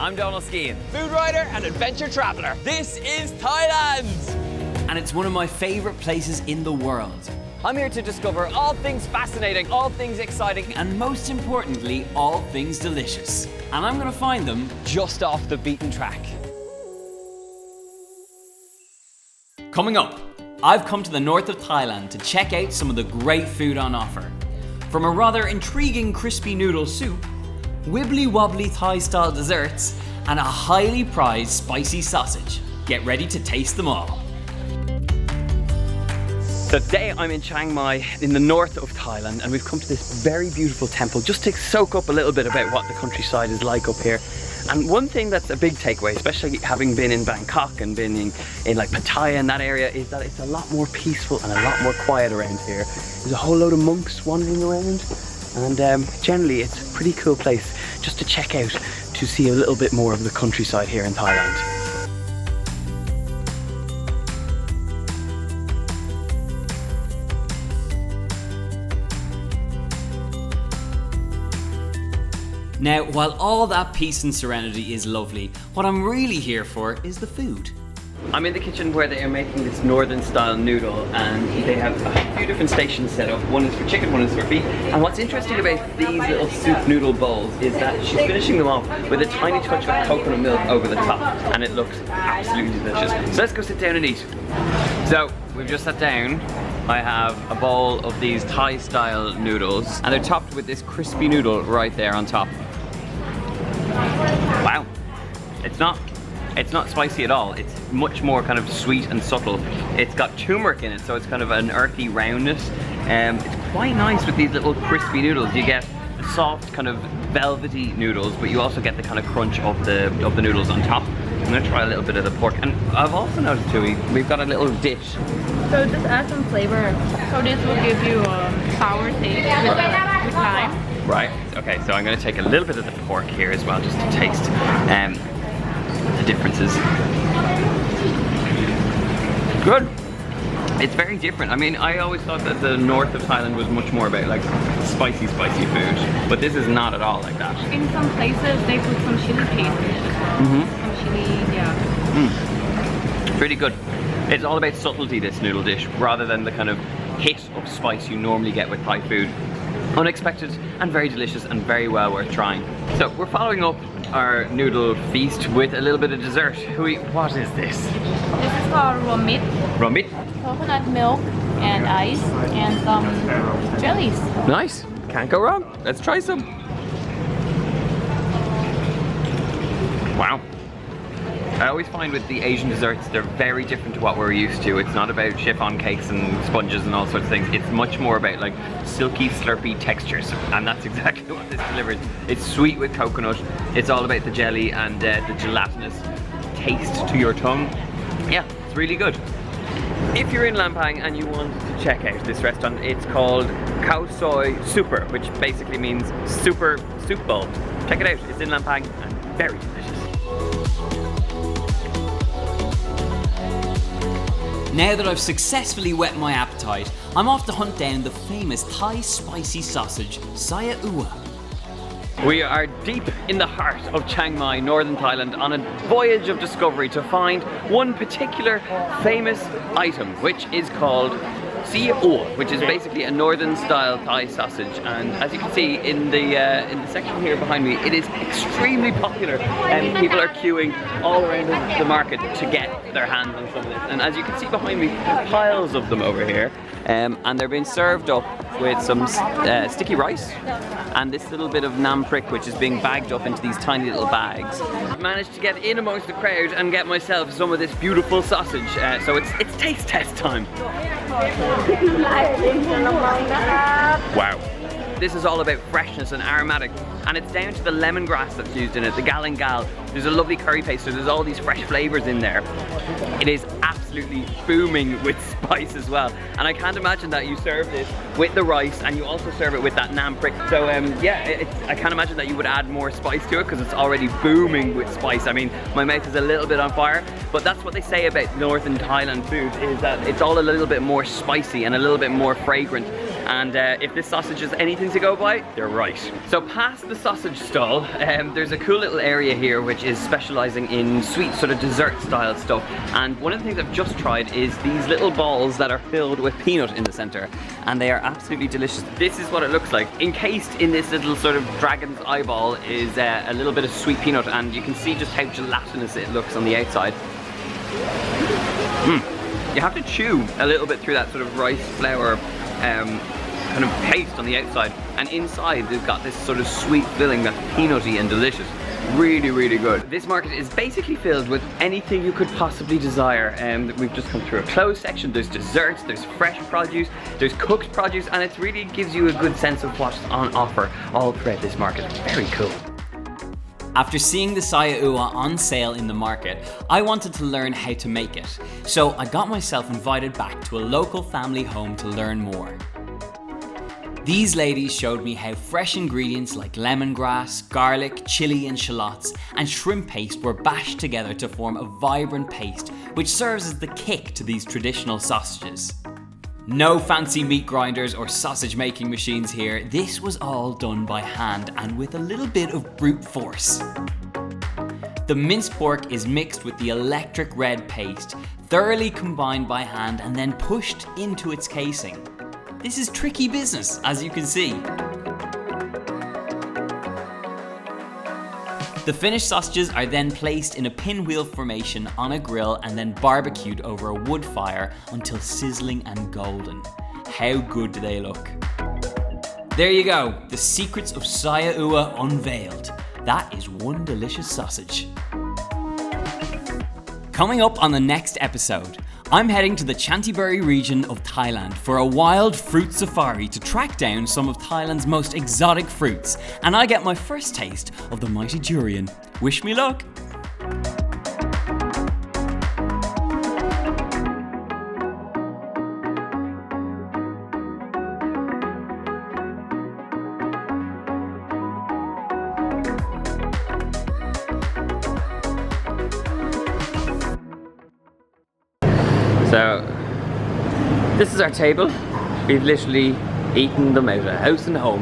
I'm Donal Skehan, food writer and adventure traveller. This is Thailand! And it's one of my favourite places in the world. I'm here to discover all things fascinating, all things exciting, and most importantly, all things delicious. And I'm going to find them just off the beaten track. Coming up, I've come to the north of Thailand to check out some of the great food on offer. From a rather intriguing crispy noodle soup, wibbly wobbly Thai style desserts, and a highly prized spicy sausage. Get ready to taste them all. So today I'm in Chiang Mai in the north of Thailand, and we've come to this very beautiful temple just to soak up a little bit about what the countryside is like up here. And one thing that's a big takeaway, especially having been in Bangkok and been in like Pattaya and that area, is that it's a lot more peaceful and a lot more quiet around here. There's a whole load of monks wandering around, and generally it's a pretty cool place just to check out, to see a little bit more of the countryside here in Thailand. Now, while all that peace and serenity is lovely, what I'm really here for is the food. I'm in the kitchen where they are making this northern style noodle, and they have a few different stations set up. One is for chicken, one is for beef. And what's interesting about these little soup noodle bowls is that she's finishing them off with a tiny touch of coconut milk over the top, and it looks absolutely delicious. So let's go sit down and eat. So we've just sat down. I have a bowl of these Thai style noodles, and they're topped with this crispy noodle right there on top. Wow, it's not spicy at all. It's much more kind of sweet and subtle. It's got turmeric in it, so it's kind of an earthy roundness. It's quite nice with these little crispy noodles. You get the soft kind of velvety noodles, but you also get the kind of crunch of the noodles on top. I'm gonna try a little bit of the pork, and I've also noticed too, we've got a little dish. So just add some flavor. So this will give you a sour taste with lime. Right, okay, so I'm going to take a little bit of the pork here as well, just to taste the differences. Good. It's very different. I mean, I always thought that the north of Thailand was much more about like spicy food, but this is not at all like that. In some places they put some chili paste in it. Some chili, yeah. Pretty good. It's all about subtlety, this noodle dish, rather than the kind of hit of spice you normally get with Thai food. Unexpected and very delicious and very well worth trying. So we're following up our noodle feast with a little bit of dessert. What is this? This is called romit. Romit? Coconut milk and ice and some jellies. Nice. Can't go wrong. Let's try some. Wow. I always find with the Asian desserts, they're very different to what we're used to. It's not about chiffon cakes and sponges and all sorts of things. It's much more about like silky, slurpy textures, and that's exactly what this delivers. It's sweet with coconut. It's all about the jelly and the gelatinous taste to your tongue. Yeah, it's really good. If you're in Lampang and you want to check out this restaurant, it's called Khao Soi Super, which basically means super soup bowl. Check it out. It's in Lampang and very delicious. Now that I've successfully whet my appetite, I'm off to hunt down the famous Thai spicy sausage, Saya Ua. We are deep in the heart of Chiang Mai, northern Thailand, on a voyage of discovery to find one particular famous item, which is called Saya Ua, which is basically a northern style Thai sausage. And as you can see in the section here behind me, it is extremely popular, and people are queuing all around the market to get their hands on some of this. And as you can see behind me, there's piles of them over here, and they're being served up with some sticky rice and this little bit of nam prick, which is being bagged up into these tiny little bags. I've managed to get in amongst the crowd and get myself some of this beautiful sausage, so it's taste test time. Wow. This is all about freshness and aromatic, and it's down to the lemongrass that's used in it, the galangal. There's a lovely curry paste, so there's all these fresh flavors in there. It is absolutely booming with spice as well, and I can't imagine that you serve this with the rice and you also serve it with that nam prick. So yeah, I can't imagine that you would add more spice to it because it's already booming with spice. I mean, my mouth is a little bit on fire, but that's what they say about northern Thailand food, is that it's all a little bit more spicy and a little bit more fragrant. And if this sausage is anything to go by, they're right. So past the sausage stall, there's a cool little area here which is specializing in sweet sort of dessert style stuff. And one of the things I've just tried is these little balls that are filled with peanut in the center, and they are absolutely delicious. This is what it looks like. Encased in this little sort of dragon's eyeball is a little bit of sweet peanut, and you can see just how gelatinous it looks on the outside. You have to chew a little bit through that sort of rice flour kind of paste on the outside, and inside they've got this sort of sweet filling that's peanutty and delicious. Really, really good. This market is basically filled with anything you could possibly desire. We've just come through a clothes section, there's desserts, there's fresh produce, there's cooked produce, and it really gives you a good sense of what's on offer all throughout this market. Very cool. After seeing the saya ua on sale in the market, I wanted to learn how to make it. So I got myself invited back to a local family home to learn more. These ladies showed me how fresh ingredients like lemongrass, garlic, chili and shallots and shrimp paste were bashed together to form a vibrant paste which serves as the kick to these traditional sausages. No fancy meat grinders or sausage making machines here. This was all done by hand and with a little bit of brute force. The minced pork is mixed with the electric red paste, thoroughly combined by hand and then pushed into its casing. This is tricky business, as you can see. The finished sausages are then placed in a pinwheel formation on a grill and then barbecued over a wood fire until sizzling and golden. How good do they look? There you go, the secrets of saya ua unveiled. That is one delicious sausage. Coming up on the next episode, I'm heading to the Chanthaburi region of Thailand for a wild fruit safari to track down some of Thailand's most exotic fruits, and I get my first taste of the mighty durian. Wish me luck! So, this is our table. We've literally eaten them out of house and home.